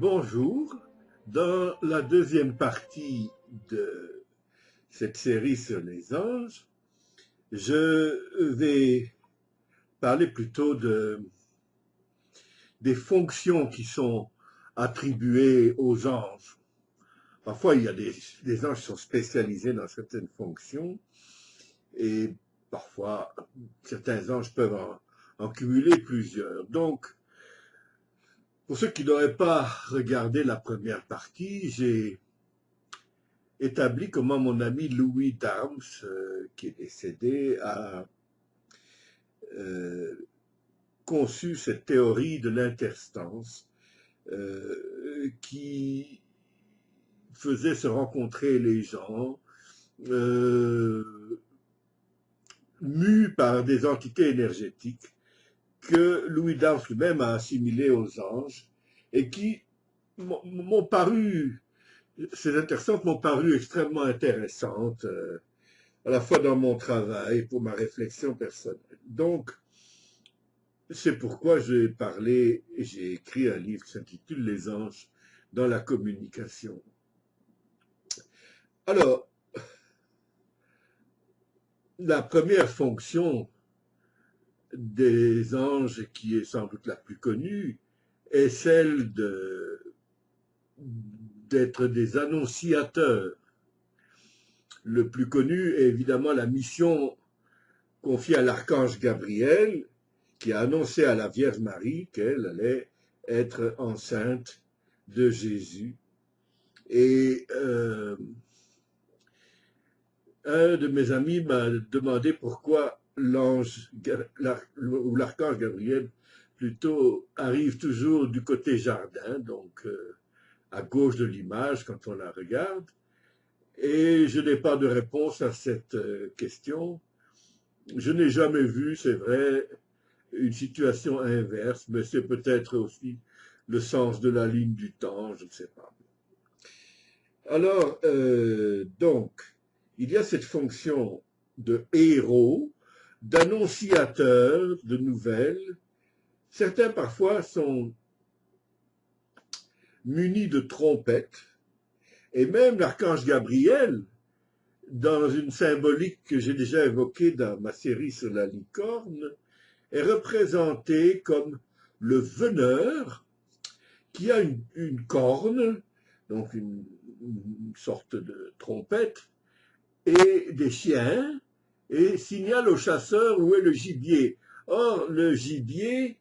Bonjour, dans la deuxième partie de cette série sur les anges, je vais parler plutôt des fonctions qui sont attribuées aux anges. Parfois, il y a des anges qui sont spécialisés dans certaines fonctions et parfois, certains anges peuvent en cumuler plusieurs. Donc, pour ceux qui n'auraient pas regardé la première partie, j'ai établi comment mon ami Louis Darms, qui est décédé, a conçu cette théorie de l'interstance qui faisait se rencontrer les gens mus par des entités énergétiques que Louis Darms lui-même a assimilées aux anges et qui m'ont paru, ces interstances m'ont paru extrêmement intéressantes, à la fois dans mon travail et pour ma réflexion personnelle. Donc, c'est pourquoi j'ai écrit un livre qui s'intitule Les anges dans la communication. Alors, la première fonction des anges, qui est sans doute la plus connue, est celle d'être des annonciateurs. Le plus connu est évidemment la mission confiée à l'archange Gabriel, qui a annoncé à la Vierge Marie qu'elle allait être enceinte de Jésus. Et un de mes amis m'a demandé pourquoi l'archange Gabriel plutôt arrive toujours du côté jardin, donc à gauche de l'image quand on la regarde. Et je n'ai pas de réponse à cette question. Je n'ai jamais vu, c'est vrai, une situation inverse, mais c'est peut-être aussi le sens de la ligne du temps, je ne sais pas. Alors, donc, il y a cette fonction de héros, d'annonciateur de nouvelles. Certains parfois sont munis de trompettes, et même l'archange Gabriel, dans une symbolique que j'ai déjà évoquée dans ma série sur la licorne, est représenté comme le veneur qui a une corne, donc une sorte de trompette, et des chiens, et signale au chasseur où est le gibier. Or, le gibier,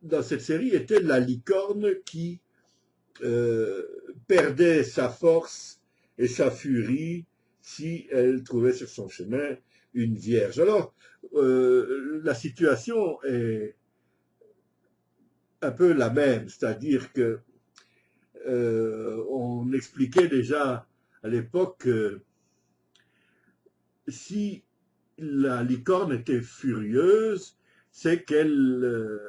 dans cette série, était la licorne qui perdait sa force et sa furie si elle trouvait sur son chemin une vierge. Alors, la situation est un peu la même, c'est-à-dire que on expliquait déjà à l'époque que si la licorne était furieuse, c'est qu'elle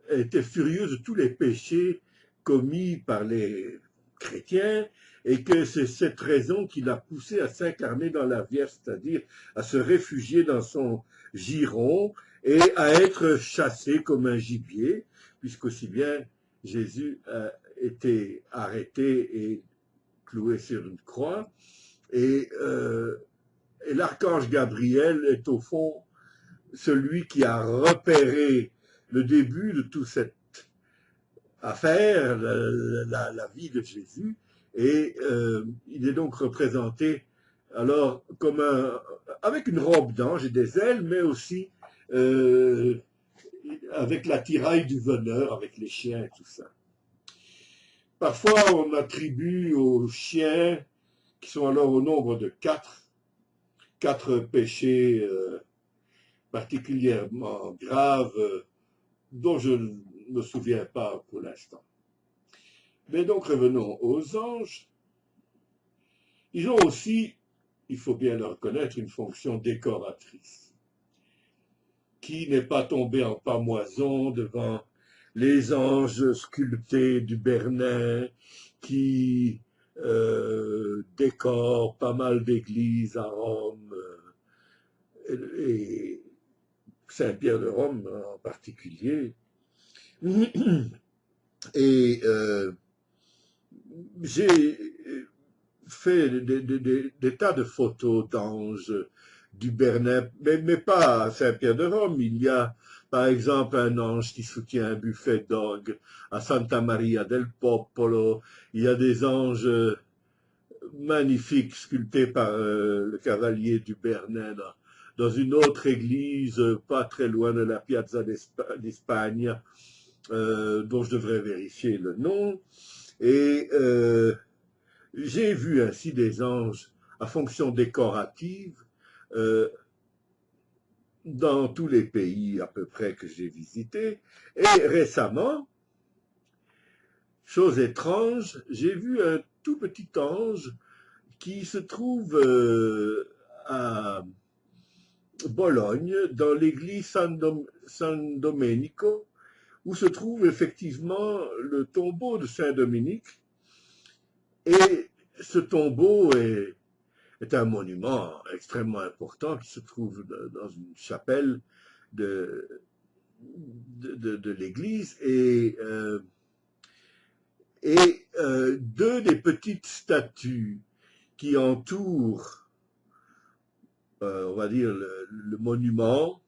était furieuse de tous les péchés commis par les chrétiens et que c'est cette raison qui l'a poussé à s'incarner dans la Vierge, c'est-à-dire à se réfugier dans son giron et à être chassé comme un gibier, puisqu'aussi bien Jésus a été arrêté et cloué sur une croix. Et l'archange Gabriel est au fond celui qui a repéré le début de toute cette affaire, la vie de Jésus, et il est donc représenté alors comme avec une robe d'ange et des ailes, mais aussi avec l'attirail du veneur, avec les chiens et tout ça. Parfois, on attribue aux chiens, qui sont alors au nombre de quatre péchés particulièrement graves, dont je ne me souviens pas pour l'instant. Mais donc revenons aux anges. Ils ont aussi, il faut bien le reconnaître, une fonction décoratrice, qui n'est pas tombée en pamoison devant les anges sculptés du Bernin, qui décorent pas mal d'églises à Rome, et Saint-Pierre de Rome en particulier. Et j'ai fait des tas de photos d'anges du Bernet, mais pas à Saint-Pierre-de-Rome. Il y a, par exemple, un ange qui soutient un buffet d'orgue à Santa Maria del Popolo. Il y a des anges magnifiques sculptés par le cavalier du Bernet dans une autre église, pas très loin de la Piazza d'Espagne, dont je devrais vérifier le nom. Et j'ai vu ainsi des anges à fonction décorative dans tous les pays à peu près que j'ai visités. Et récemment, chose étrange, j'ai vu un tout petit ange qui se trouve à Bologne, dans l'église San Domenico, où se trouve effectivement le tombeau de Saint-Dominique. Et ce tombeau est un monument extrêmement important qui se trouve dans une chapelle de l'église. Et deux des petites statues qui entourent, on va dire, le monument,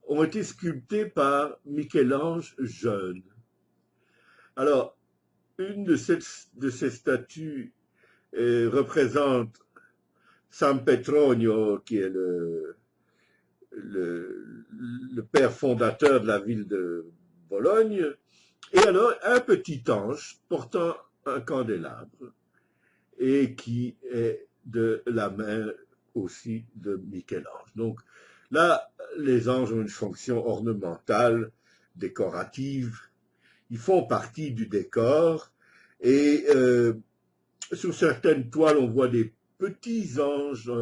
ont été sculptées par Michel-Ange jeune. Alors, une de ces statues représente San Petronio, qui est le père fondateur de la ville de Bologne, et alors un petit ange portant un candélabre, et qui est de la main aussi de Michel-Ange. Donc là, les anges ont une fonction ornementale, décorative, ils font partie du décor, et sur certaines toiles, on voit des petits anges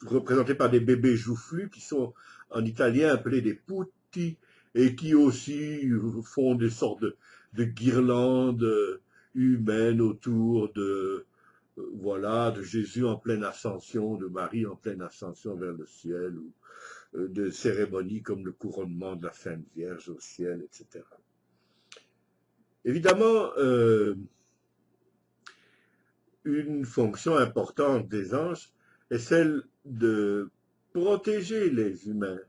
représentés par des bébés joufflus qui sont en italien appelés des putti et qui aussi font des sortes de guirlandes humaines autour de voilà, de Jésus en pleine ascension, de Marie en pleine ascension vers le ciel, ou de cérémonies comme le couronnement de la Sainte Vierge au ciel, etc. Évidemment, une fonction importante des anges est celle de protéger les humains.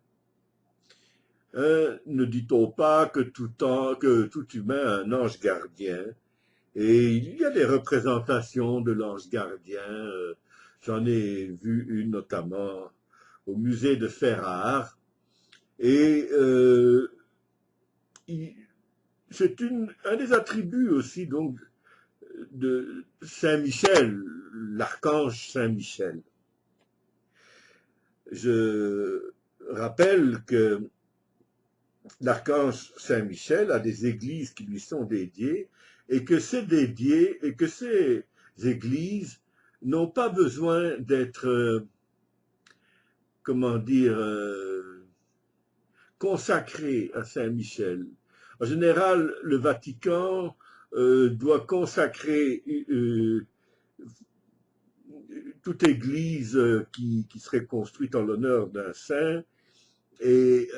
Ne dit-on pas que tout humain a un ange gardien? Et il y a des représentations de l'ange gardien. J'en ai vu une notamment au musée de Ferrare. Et c'est un des attributs aussi donc de Saint-Michel, l'archange Saint-Michel. Je rappelle que l'archange Saint-Michel a des églises qui lui sont dédiées et que ces églises n'ont pas besoin d'être, comment dire, consacrées à Saint-Michel. En général, le Vatican doit consacrer toute église qui serait construite en l'honneur d'un saint, et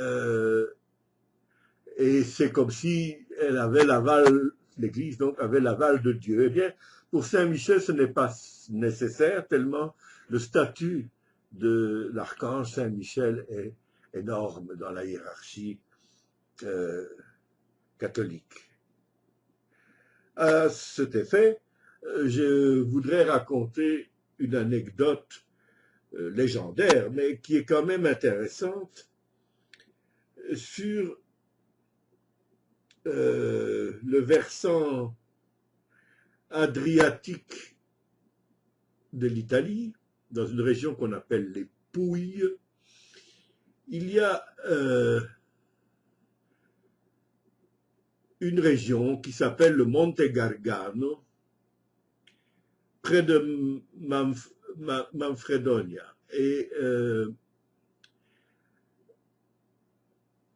c'est comme si elle avait l'aval, l'église donc avait l'aval de Dieu. Eh bien, pour Saint-Michel, ce n'est pas nécessaire, tellement le statut de l'archange Saint-Michel est énorme dans la hiérarchie catholique. À cet effet, je voudrais raconter une anecdote légendaire, mais qui est quand même intéressante, sur le versant adriatique de l'Italie, dans une région qu'on appelle les Pouilles. Il y a une région qui s'appelle le Monte Gargano, près de Manfredonia. Et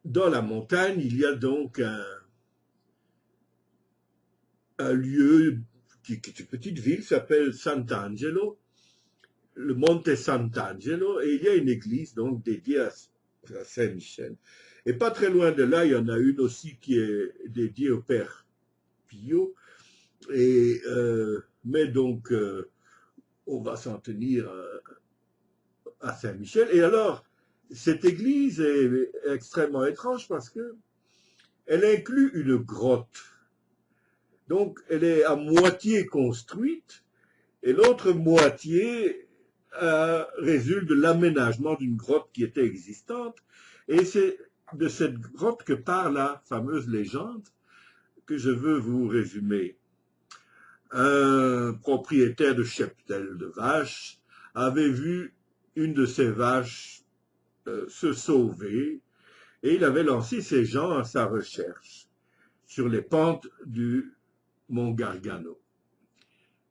dans la montagne, il y a donc un lieu qui est une petite ville, qui s'appelle Sant'Angelo, le Monte Sant'Angelo, et il y a une église donc dédiée à Saint-Michel. Et pas très loin de là, il y en a une aussi qui est dédiée au Père Pio. Mais donc, on va s'en tenir à Saint-Michel. Et alors, cette église est extrêmement étrange parce que elle inclut une grotte. Donc, elle est à moitié construite et l'autre moitié résulte de l'aménagement d'une grotte qui était existante. Et c'est de cette grotte que part la fameuse légende que je veux vous résumer. Un propriétaire de cheptel de vaches avait vu une de ses vaches se sauver et il avait lancé ses gens à sa recherche sur les pentes du mont Gargano.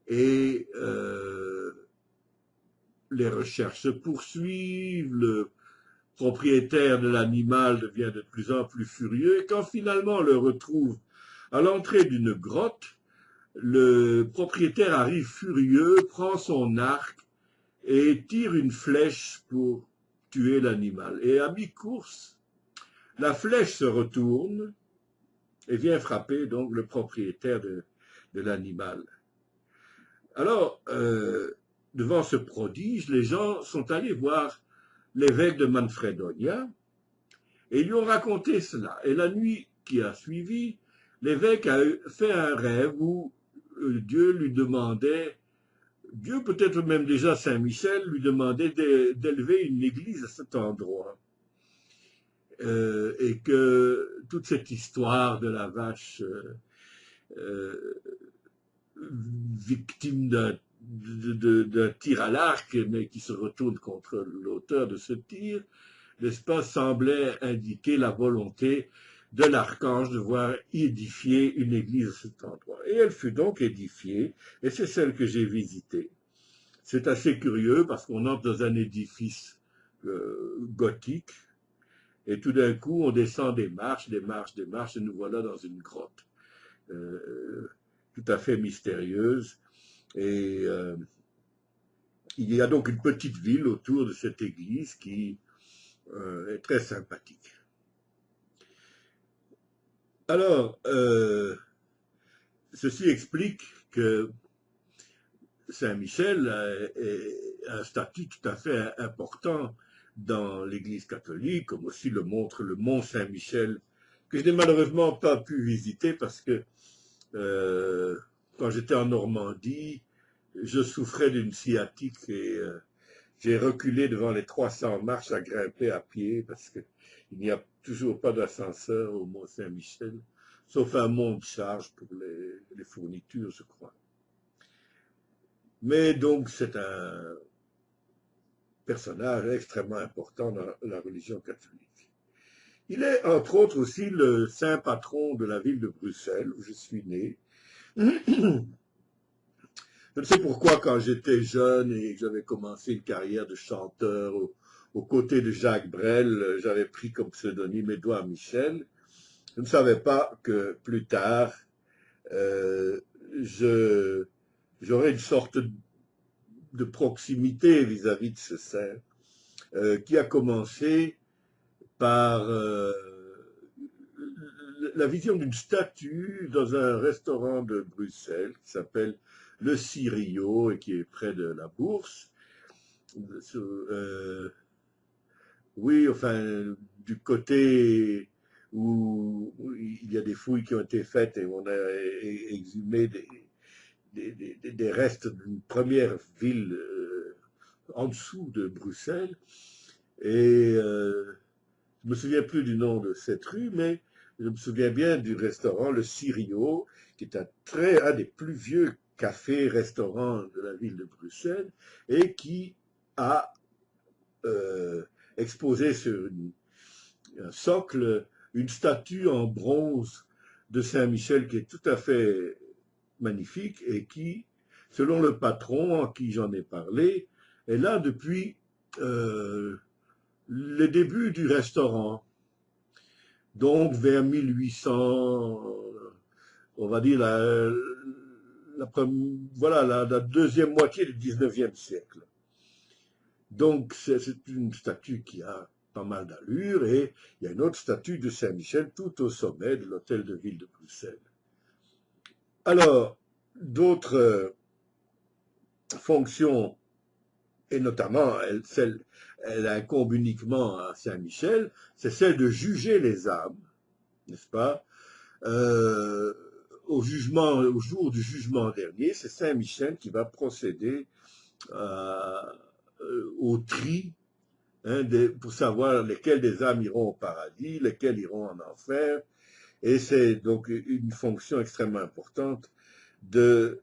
Et les recherches se poursuivent, le propriétaire de l'animal devient de plus en plus furieux et quand finalement on le retrouve à l'entrée d'une grotte, le propriétaire arrive furieux, prend son arc et tire une flèche pour tuer l'animal. Et à mi-course, la flèche se retourne et vient frapper donc le propriétaire de l'animal. Alors, devant ce prodige, les gens sont allés voir l'évêque de Manfredonia et ils lui ont raconté cela. Et la nuit qui a suivi, l'évêque a fait un rêve où Dieu lui demandait, Dieu peut-être même déjà Saint-Michel, lui demandait d'élever une église à cet endroit. Et que toute cette histoire de la vache victime d'un tir à l'arc, mais qui se retourne contre l'auteur de ce tir, n'est-ce pas, semblait indiquer la volonté de l'archange de voir édifier une église à cet endroit. Et elle fut donc édifiée, et c'est celle que j'ai visitée. C'est assez curieux parce qu'on entre dans un édifice gothique, et tout d'un coup, on descend des marches, et nous voilà dans une grotte tout à fait mystérieuse. Et il y a donc une petite ville autour de cette église qui est très sympathique. Alors, ceci explique que Saint-Michel a un statut tout à fait important dans l'Église catholique, comme aussi le montre le mont Saint-Michel, que je n'ai malheureusement pas pu visiter parce que quand j'étais en Normandie, je souffrais d'une sciatique et j'ai reculé devant les 300 marches à grimper à pied parce qu'il n'y a toujours pas d'ascenseur au mont Saint-Michel, sauf un monte charge pour les fournitures, je crois. Mais donc c'est un personnage extrêmement important dans la religion catholique. Il est entre autres aussi le saint patron de la ville de Bruxelles, où je suis né. Je ne sais pourquoi, quand j'étais jeune et que j'avais commencé une carrière de chanteur aux côtés de Jacques Brel, j'avais pris comme pseudonyme Édouard Michel. Je ne savais pas que plus tard, j'aurais une sorte de proximité vis-à-vis de ce saint, qui a commencé par la vision d'une statue dans un restaurant de Bruxelles qui s'appelle le Cirio et qui est près de la Bourse. Oui, enfin, du côté où il y a des fouilles qui ont été faites et on a exhumé des restes d'une première ville en dessous de Bruxelles. Et je ne me souviens plus du nom de cette rue, mais je me souviens bien du restaurant Le Cirio, qui est un des plus vieux cafés-restaurants de la ville de Bruxelles, et qui a exposé sur un socle une statue en bronze de Saint-Michel qui est tout à fait magnifique et qui, selon le patron à qui j'en ai parlé, est là depuis les débuts du restaurant. Donc vers 1800, on va dire la deuxième moitié du 19e siècle. Donc c'est une statue qui a pas mal d'allure, et il y a une autre statue de Saint-Michel tout au sommet de l'hôtel de ville de Bruxelles. Alors, d'autres fonctions, et notamment elle incombe uniquement à Saint-Michel, c'est celle de juger les âmes, n'est-ce pas? Au jour du jugement dernier, c'est Saint-Michel qui va procéder au tri, hein, pour savoir lesquelles des âmes iront au paradis, lesquelles iront en enfer, et c'est donc une fonction extrêmement importante de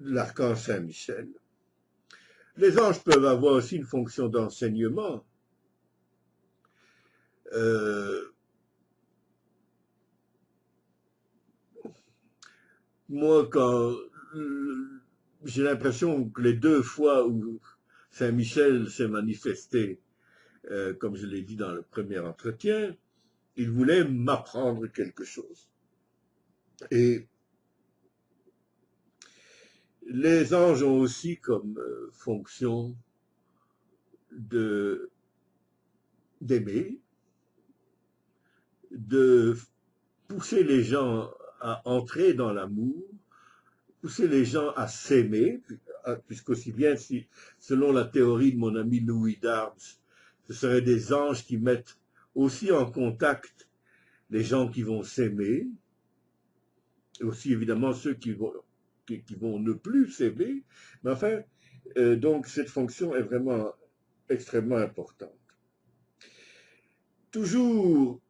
l'archange Saint-Michel. Les anges peuvent avoir aussi une fonction d'enseignement. Moi, quand j'ai l'impression que les 2 fois où Saint-Michel s'est manifesté, comme je l'ai dit dans le premier entretien, il voulait m'apprendre quelque chose. Et les anges ont aussi comme fonction d'aimer, de pousser les gens à entrer dans l'amour, pousser les gens à s'aimer, puisqu'aussi bien si, selon la théorie de mon ami Louis Darbs, ce seraient des anges qui mettent aussi en contact les gens qui vont s'aimer, et aussi évidemment ceux qui vont ne plus s'aimer, mais enfin, donc cette fonction est vraiment extrêmement importante. Toujours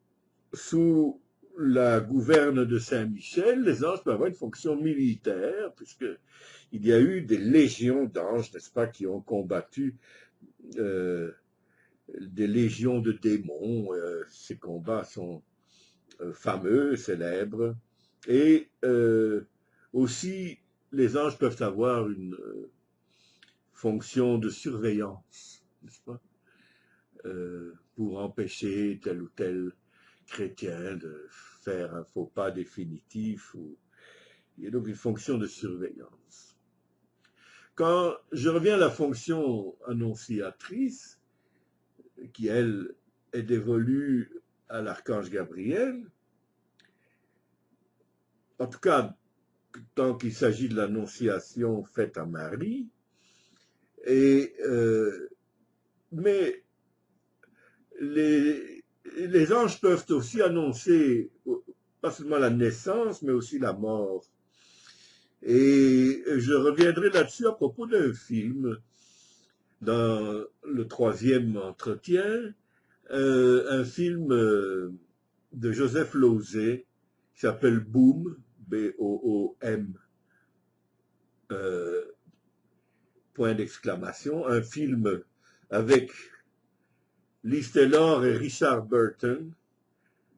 sous la gouverne de Saint-Michel, les anges peuvent avoir une fonction militaire, puisqu'il y a eu des légions d'anges, n'est-ce pas, qui ont combattu des légions de démons. Ces combats sont fameux, célèbres, et aussi les anges peuvent avoir une fonction de surveillance, n'est-ce pas, pour empêcher tel ou tel chrétien de faire un faux pas définitif. Il y a donc une fonction de surveillance. Quand je reviens à la fonction annonciatrice, qui elle est dévolue à l'archange Gabriel, en tout cas tant qu'il s'agit de l'annonciation faite à Marie, mais les anges peuvent aussi annoncer pas seulement la naissance, mais aussi la mort. Et je reviendrai là-dessus à propos d'un film, dans le 3e entretien, un film de Joseph Losey qui s'appelle Boom, B-O-O-M, point d'exclamation, un film avec Liz Taylor et Richard Burton,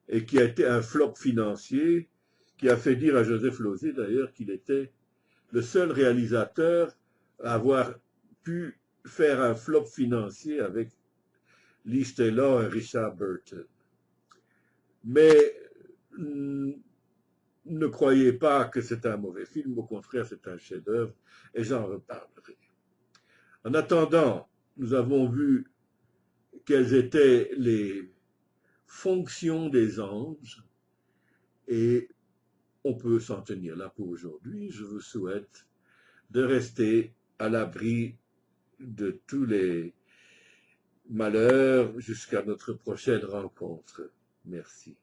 et qui a été un flop financier, qui a fait dire à Joseph Losey d'ailleurs qu'il était le seul réalisateur à avoir pu faire un flop financier avec Liz Taylor et Richard Burton. Mais ne croyez pas que c'est un mauvais film, au contraire c'est un chef-d'œuvre, et j'en reparlerai. En attendant, nous avons vu quelles étaient les fonctions des anges, et on peut s'en tenir là pour aujourd'hui. Je vous souhaite de rester à l'abri de tous les malheurs jusqu'à notre prochaine rencontre. Merci.